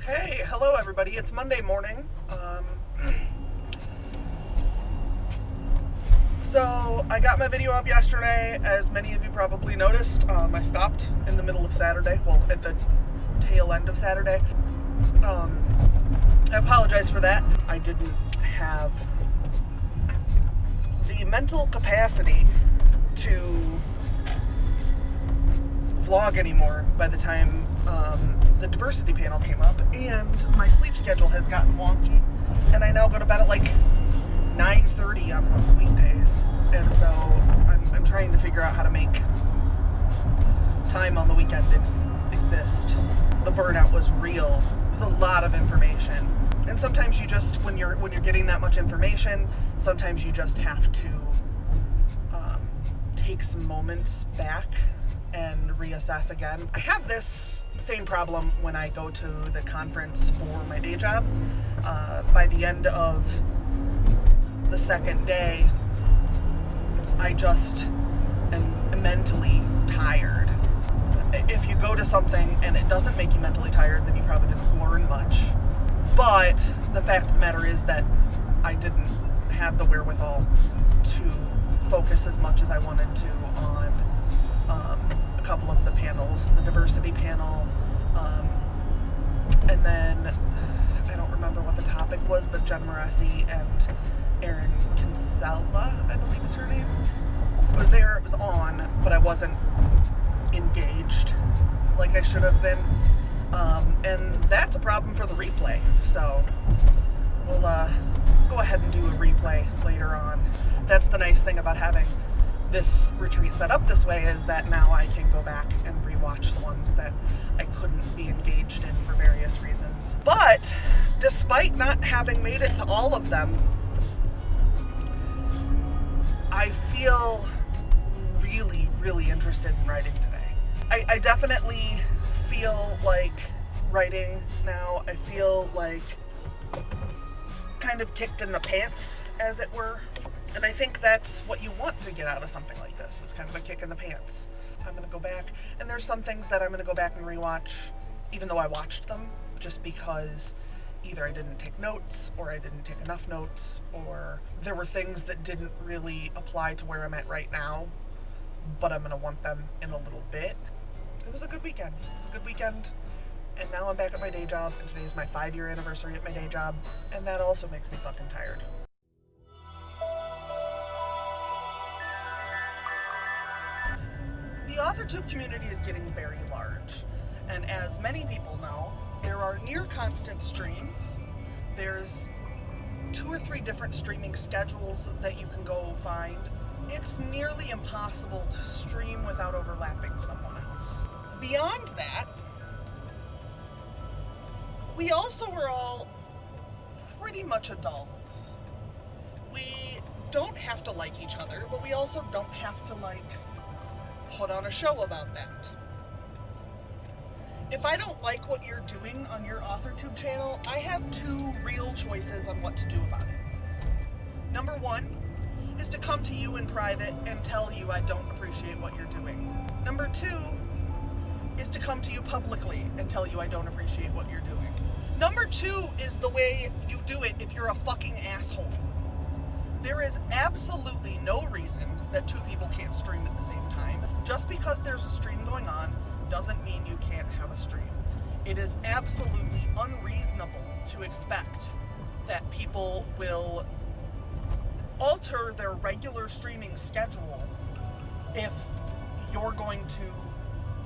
Hey, hello everybody. It's Monday morning. So I got my video up yesterday. As many of you probably noticed, I stopped in the middle of Saturday. Well, at the tail end of Saturday. I apologize for that. I didn't have the mental capacity to vlog anymore by the time the diversity panel came up, and my sleep schedule has gotten wonky, and I now go to bed at like 9:30 on most weekdays, and so I'm trying to figure out how to make time on the weekend exist. The burnout was real. It was a lot of information, and sometimes you just, when you're getting that much information, sometimes you just have to take some moments back and reassess again. I have this same problem when I go to the conference for my day job. By the end of the second day, I just am mentally tired. If you go to something and it doesn't make you mentally tired, then you probably didn't learn much. But the fact of the matter is that I didn't have the wherewithal to focus as much as I wanted to on a couple of the panels, the diversity panel, and then I don't remember what the topic was, but Jen Moresi and Erin Kinsella, I believe is her name. I was there, it was on, but I wasn't engaged like I should have been, and that's a problem for the replay, so we'll go ahead and do a replay later on. That's the nice thing about having this retreat set up this way, is that now I can go back and rewatch the ones that I couldn't be engaged in for various reasons. But despite not having made it to all of them, I feel really, really interested in writing today. I definitely feel like writing now. I feel like kind of kicked in the pants, as it were. And I think that's what you want to get out of something like this. It's kind of a kick in the pants. I'm going to go back, and there's some things that I'm going to go back and rewatch, even though I watched them, just because either I didn't take notes, or I didn't take enough notes, or there were things that didn't really apply to where I'm at right now, but I'm going to want them in a little bit. It was a good weekend. It was a good weekend, and now I'm back at my day job, and today's my 5-year anniversary at my day job, and that also makes me fucking tired. The AuthorTube community is getting very large, and as many people know, there are near constant streams. There's 2 or 3 different streaming schedules that you can go find. It's nearly impossible to stream without overlapping someone else. Beyond that, we also are all pretty much adults. We don't have to like each other, but we also don't have to put on a show about that. If I don't like what you're doing on your AuthorTube channel, I have 2 real choices on what to do about it. Number 1 is to come to you in private and tell you I don't appreciate what you're doing. Number 2 is to come to you publicly and tell you I don't appreciate what you're doing. Number 2 is the way you do it if you're a fucking asshole. There is absolutely no reason that 2 people can't stream at the same time. Just because there's a stream going on doesn't mean you can't have a stream. It is absolutely unreasonable to expect that people will alter their regular streaming schedule if you're going to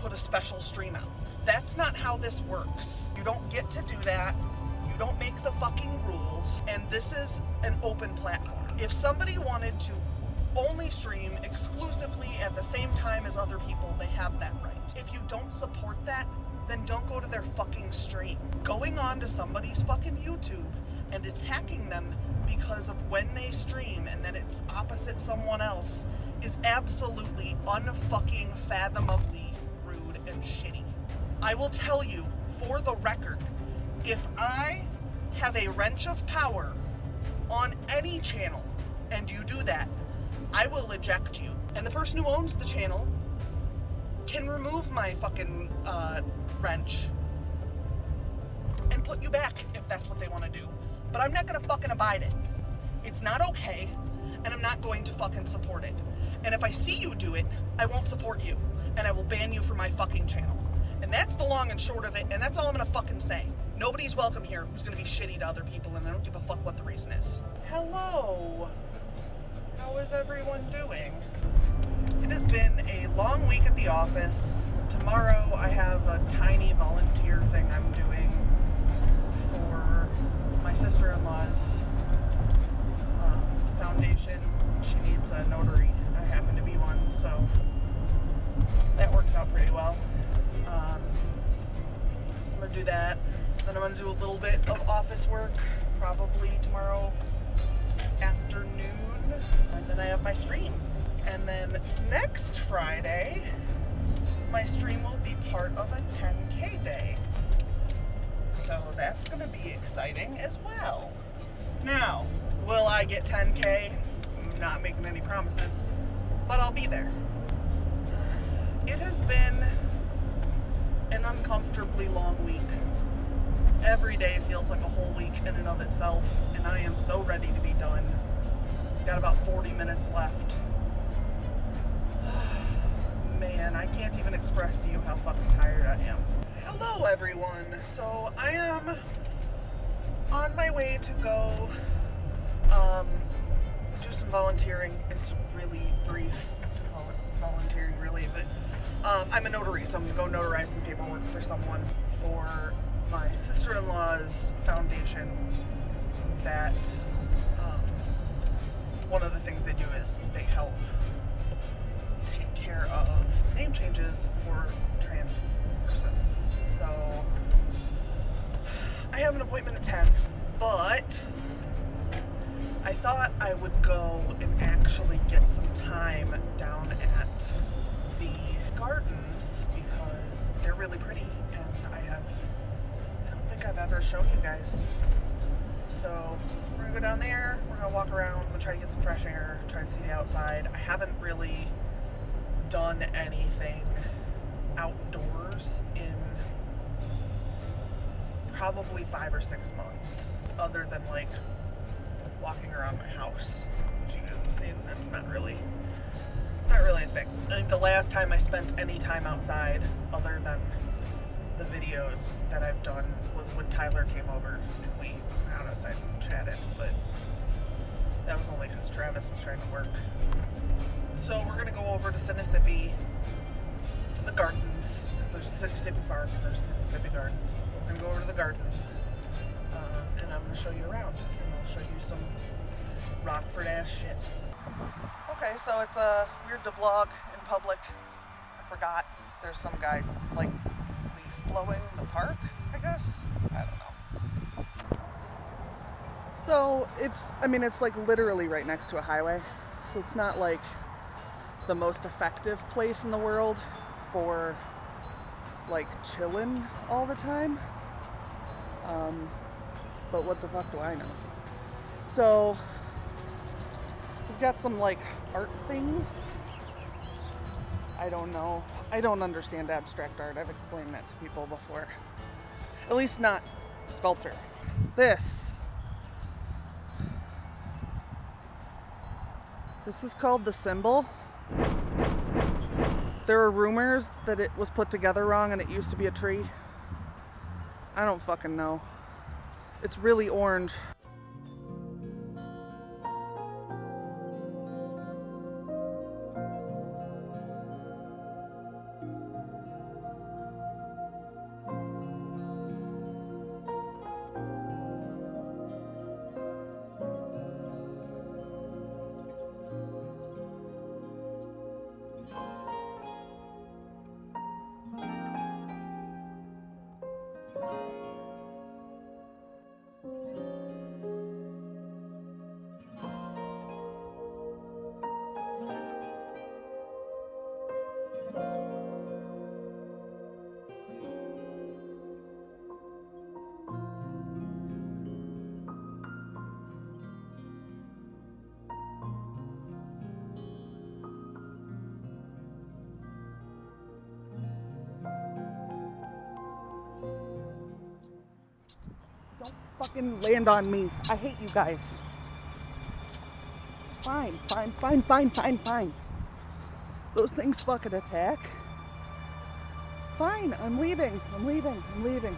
put a special stream out. That's not how this works. You don't get to do that. You don't make the fucking rules, and this is an open platform. If somebody wanted to only stream exclusively at the same time as other people, they have that right. If you don't support that, then don't go to their fucking stream. Going on to somebody's fucking YouTube and attacking them because of when they stream and then it's opposite someone else is absolutely unfucking fathomably rude and shitty. I will tell you, for the record, if I have a wrench of power on any channel and you do that, I will eject you. And the person who owns the channel can remove my fucking wrench and put you back if that's what they want to do. But I'm not gonna fucking abide it. It's not okay, and I'm not going to fucking support it. And if I see you do it, I won't support you, and I will ban you from my fucking channel. And that's the long and short of it, and that's all I'm gonna fucking say. Nobody's welcome here who's gonna be shitty to other people, and I don't give a fuck what the reason is. Hello. How is everyone doing? It has been a long week at the office. Tomorrow I have a tiny volunteer thing I'm doing for my sister-in-law's foundation. She needs a notary. I happen to be one, so that works out pretty well. So I'm gonna do that. Then I'm gonna do a little bit of office work, probably tomorrow afternoon, and then I have my stream. And then next Friday, my stream will be part of a 10K day. So that's gonna be exciting as well. Now, will I get 10K? I'm not making any promises, but I'll be there. It has been an uncomfortably long week. Every day feels like a whole week in and of itself, and I am so ready to be done. Got about 40 minutes left. Man, I can't even express to you how fucking tired I am. Hello everyone. So I am on my way to go do some volunteering. It's really brief to call it volunteering really, but I'm a notary, so I'm gonna go notarize some paperwork for someone for my sister-in-law's foundation. That one of the things they do is they help take care of name changes for trans persons. So I have an appointment at 10, but I thought I would go and actually get some time down at the gardens because they're really pretty, and I don't think I've ever shown you guys. So we're gonna go down there, we're gonna walk around, we'll try to get some fresh air, try to see the outside. I haven't really done anything outdoors in probably 5 or 6 months, other than like walking around my house, which you guys have seen. It's not really a thing. I think the last time I spent any time outside, other than the videos that I've done, was when Tyler came over and we went out outside and chatted, but that was only because Travis was trying to work. So we're gonna go over to Sinisippi, to the gardens, because there's Sinisippi Park and there's Sinisippi Gardens. We're gonna go over to the gardens, and I'm gonna show you around, and I'll show you some Rockford ass shit. Okay, so it's weird to vlog in public. I forgot there's some guy like leaf blowing in the park, I guess. I don't know. So it's like literally right next to a highway. So it's not like the most effective place in the world for like chilling all the time. But what the fuck do I know? So we've got some like art things. I don't know. I don't understand abstract art. I've explained that to people before. At least not sculpture. This is called the symbol. There are rumors that it was put together wrong and it used to be a tree. I don't fucking know. It's really orange. fucking land on me. I hate you guys. Fine, fine, fine, fine, fine, fine. Those things fucking attack. Fine, I'm leaving. I'm leaving. I'm leaving.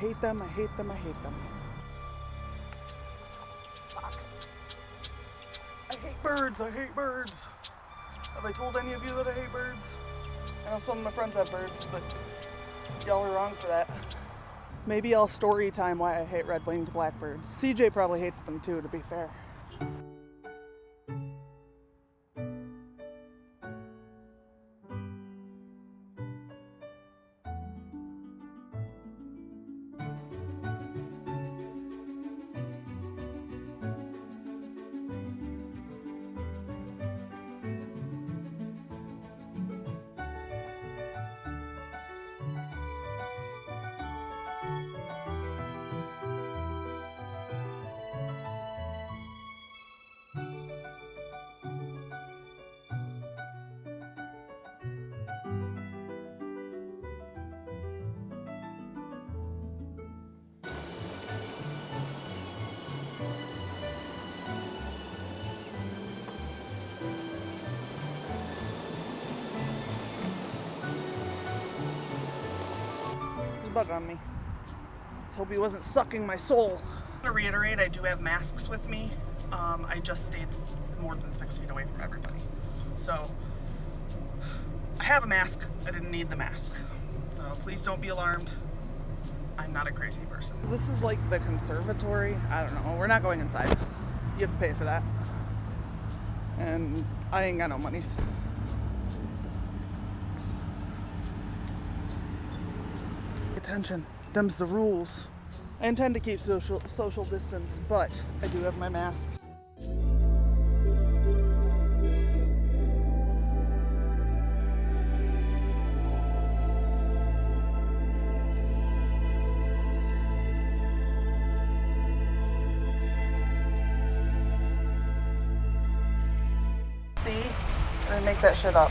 Hate them, I hate them, I hate them. Fuck. I hate birds, I hate birds. Have I told any of you that I hate birds? I know some of my friends have birds, but y'all are wrong for that. Maybe I'll story time why I hate red-winged blackbirds. CJ probably hates them too, to be fair. Bug on me. Let's hope he wasn't sucking my soul. To reiterate, I do have masks with me. I just stayed more than 6 feet away from everybody. So I have a mask. I didn't need the mask. So please don't be alarmed. I'm not a crazy person. This is like the conservatory. I don't know. We're not going inside. You have to pay for that. And I ain't got no monies. Attention, them's the rules. I intend to keep social distance, but I do have my mask. See? I'm gonna make that shit up.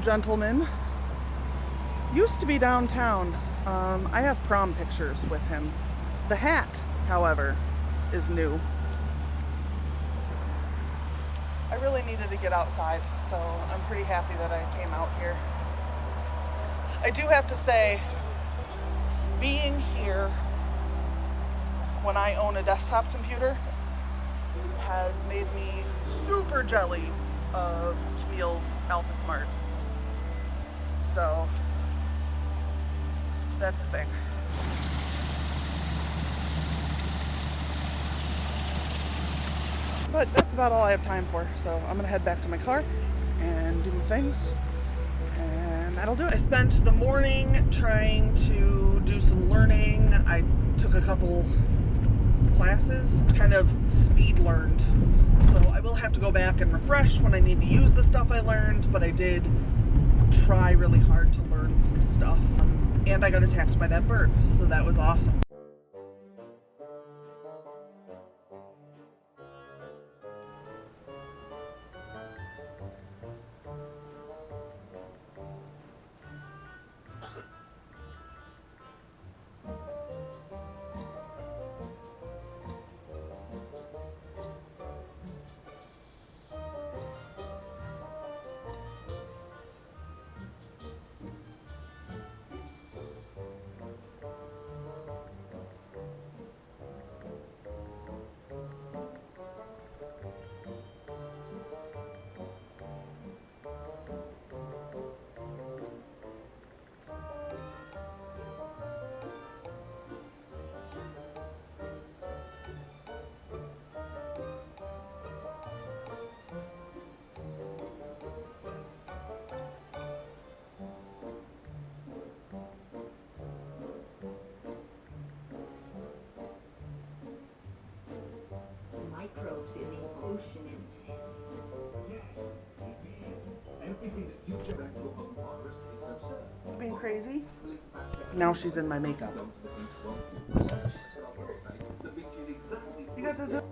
Gentleman used to be downtown. I have prom pictures with him. The hat, however, is new. I really needed to get outside, so I'm pretty happy that I came out here. I do have to say, being here when I own a desktop computer has made me super jelly of Camille's Alpha Smart. So that's the thing. But that's about all I have time for. So I'm gonna head back to my car and do my things, and that'll do it. I spent the morning trying to do some learning. I took a couple classes, kind of speed learned. So I will have to go back and refresh when I need to use the stuff I learned, but I did try really hard to learn some stuff. And I got attacked by that bird, so that was awesome. Being crazy? Now she's in my makeup. You got to zoom.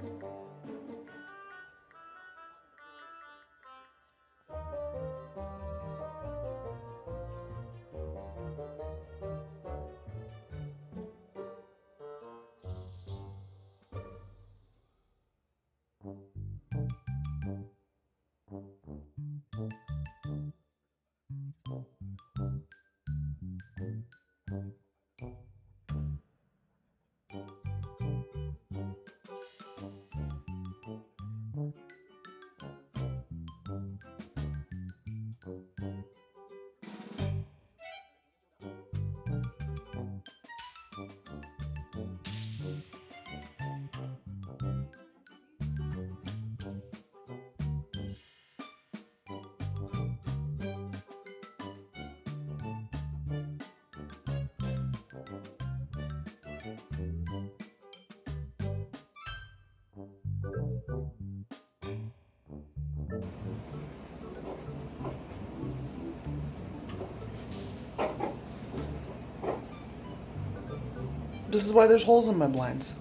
This is why there's holes in my blinds.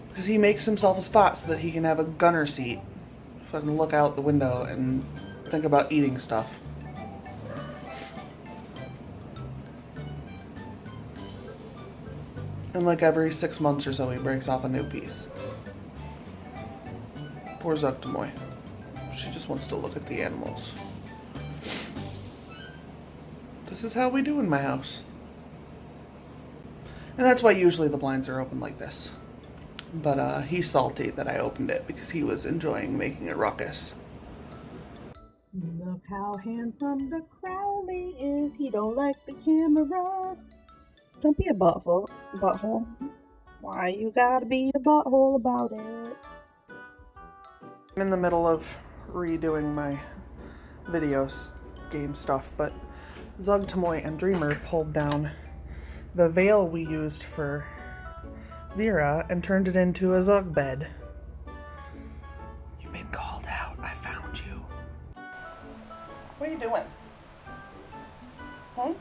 Because he makes himself a spot so that he can have a gunner seat. So I can look out the window and think about eating stuff. And like every 6 months or so he breaks off a new piece. Poor Zugtamoy. She just wants to look at the animals. This is how we do in my house. And that's why usually the blinds are open like this. But he's salty that I opened it because he was enjoying making a ruckus. Look how handsome the Crowley is. He don't like the camera. Don't be a butthole. Why you gotta be a butthole about it? I'm in the middle of redoing my videos, game stuff, but Zugtamoy and Dreamer pulled down the veil we used for Vera and turned it into a Zug bed. You've been called out. I found you. What are you doing? You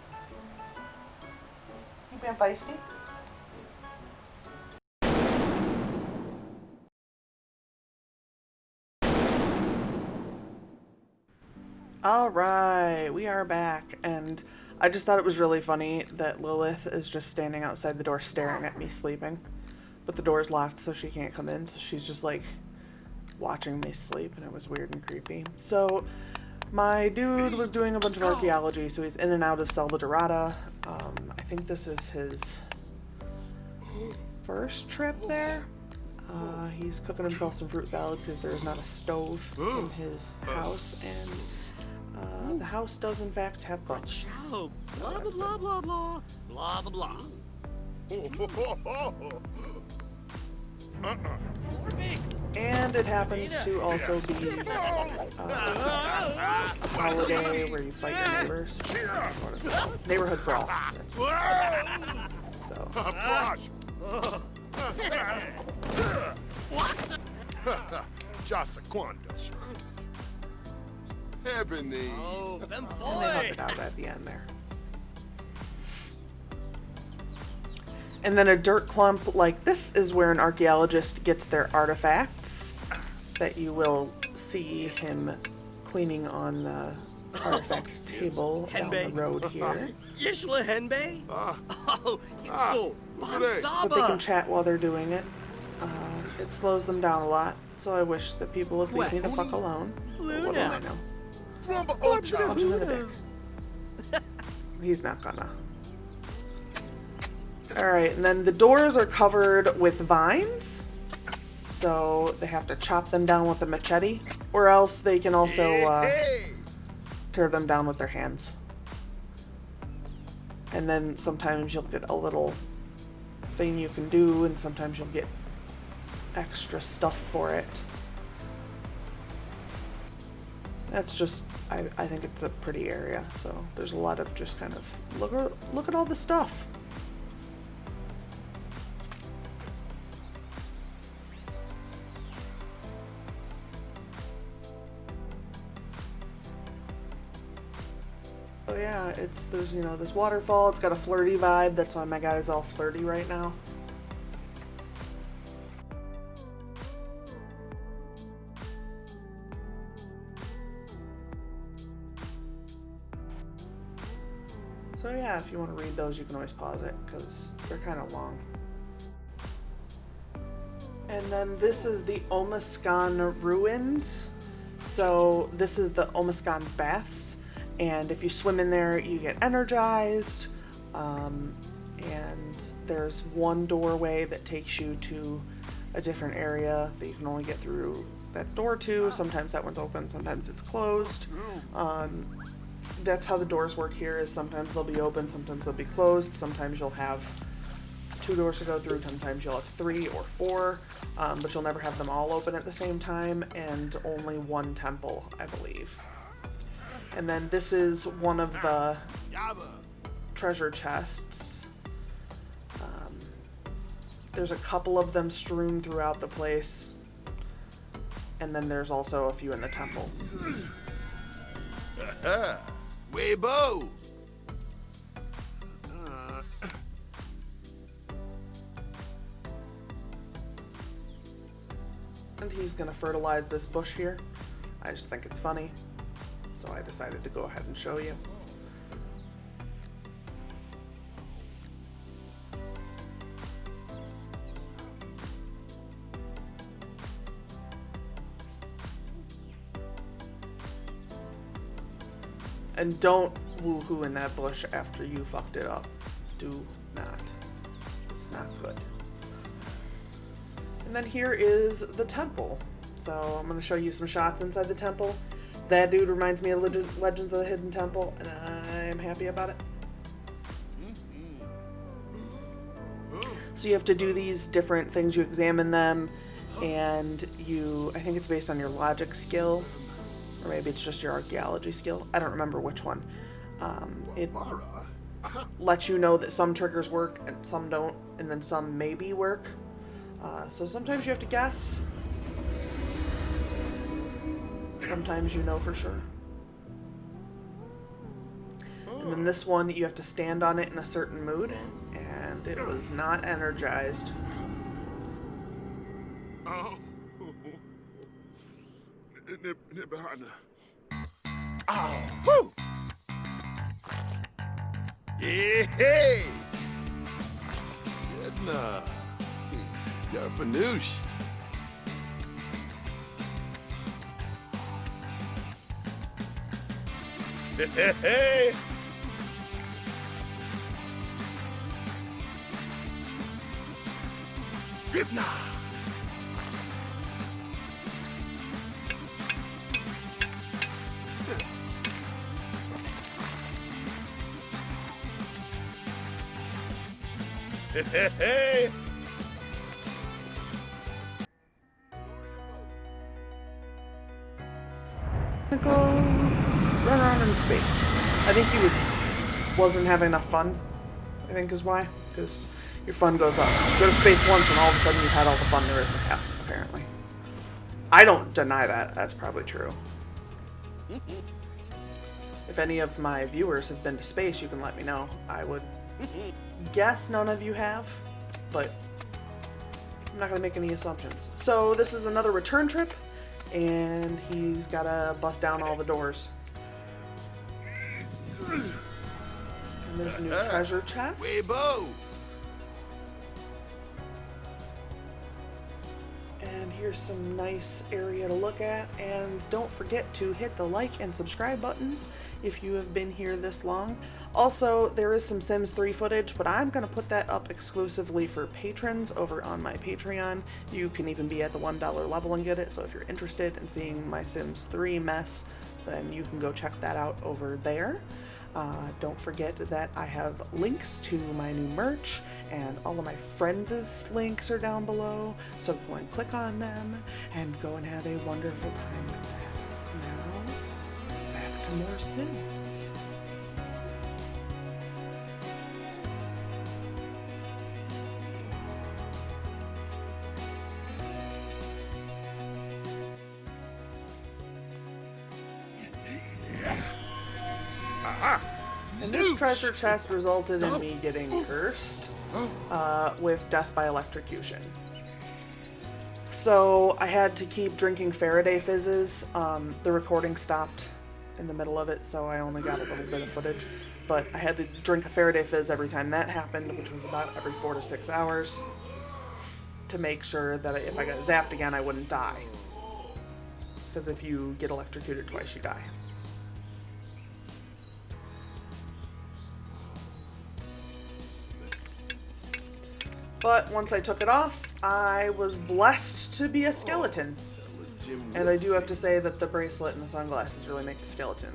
being feisty? All right, we are back, and I just thought it was really funny that Lilith is just standing outside the door staring at me sleeping, but the door's locked so she can't come in, so she's just like watching me sleep, and it was weird and creepy. So my dude was doing a bunch of archaeology, so he's in and out of Selva Dorada. I think this is his first trip there. He's cooking himself some fruit salad because there's not a stove in his house, and the house does in fact have bugs. Blah blah blah blah blah blah blah blah. And it happens to also be a holiday where you fight your neighbors. Neighborhood brawl. That's what it's called. So. Just a quando. Ebony. Oh, them And they hug it out at the end there. And then a dirt clump like this is where an archaeologist gets their artifacts that you will see him cleaning on the artifact table down the road here. Yishla Henbei? Oh, Yixo. But they can chat while they're doing it. It slows them down a lot, so I wish that people would leave me the fuck alone. But what do I know? Punch him in the dick. He's not gonna. Alright, and then the doors are covered with vines, so they have to chop them down with a machete, or else they can also tear them down with their hands. And then sometimes you'll get a little thing you can do, and sometimes you'll get extra stuff for it. That's just, I think it's a pretty area, so there's a lot of just kind of, look at all the stuff. Oh yeah, there's this waterfall. It's got a flirty vibe. That's why my guy is all flirty right now. So yeah, if you want to read those, you can always pause it because they're kind of long. And then this is the Omaskan Ruins. So this is the Omaskan Baths. And if you swim in there, you get energized. And there's one doorway that takes you to a different area that you can only get through that door to. Sometimes that one's open, sometimes it's closed. That's how the doors work here, is sometimes they'll be open, sometimes they'll be closed. Sometimes you'll have 2 doors to go through, sometimes you'll have 3 or 4, but you'll never have them all open at the same time, and only one temple, I believe. And then this is one of the treasure chests. There's a couple of them strewn throughout the place, and then there's also a few in the temple. Weibo! And he's gonna fertilize this bush here. I just think it's funny, so I decided to go ahead and show you. And don't woohoo in that bush after you fucked it up. Do not. It's not good. And then here is the temple. So I'm going to show you some shots inside the temple. That dude reminds me of Legends of the Hidden Temple, and I'm happy about it. So you have to do these different things. You examine them, and I think it's based on your logic skill, or maybe it's just your archaeology skill. I don't remember which one. It lets you know that some triggers work and some don't, and then some maybe work. So sometimes you have to guess. Sometimes you know for sure. And then this one, you have to stand on it in a certain mood, and it was not energized. Oh. Oh, woo! Yeah! Jedna. Yarpanoosh. Hey! Vipna! Hey! Go run around in space. I think he wasn't having enough fun. I think is why. Because your fun goes up. You go to space once and all of a sudden you've had all the fun there is to have, apparently. I don't deny that. That's probably true. If any of my viewers have been to space, you can let me know. I would guess none of you have, but I'm not going to make any assumptions. So this is another return trip, and he's got to bust down all the doors. And there's new treasure chests. Weibo! And here's some nice area to look at. And don't forget to hit the like and subscribe buttons if you have been here this long. Also, there is some Sims 3 footage, but I'm going to put that up exclusively for patrons over on my Patreon. You can even be at the $1 level and get it, so if you're interested in seeing my Sims 3 mess, then you can go check that out over there. Don't forget that I have links to my new merch, and all of my friends' links are down below, so go and click on them and go and have a wonderful time with that. Now, back to more Sims. Aha! And this treasure chest resulted in me getting cursed with death by electrocution. So I had to keep drinking Faraday fizzes. The recording stopped in the middle of it, so I only got a little bit of footage. But I had to drink a Faraday fizz every time that happened, which was about every 4 to 6 hours, to make sure that if I got zapped again, I wouldn't die. Because if you get electrocuted twice, you die. But once I took it off, I was blessed to be a skeleton. And I do have to say that the bracelet and the sunglasses really make the skeleton.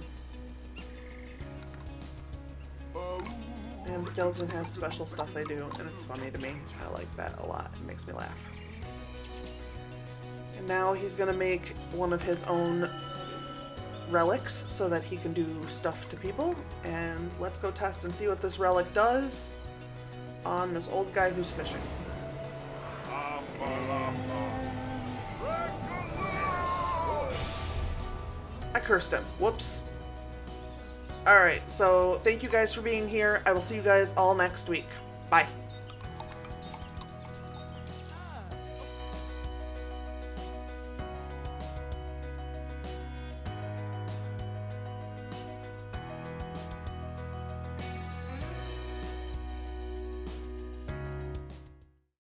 And skeleton has special stuff they do, and it's funny to me. I like that a lot. It makes me laugh. And now he's gonna make one of his own relics so that he can do stuff to people. And let's go test and see what this relic does on this old guy who's fishing. I cursed him. Whoops. Alright, so thank you guys for being here. I will see you guys all next week. Bye.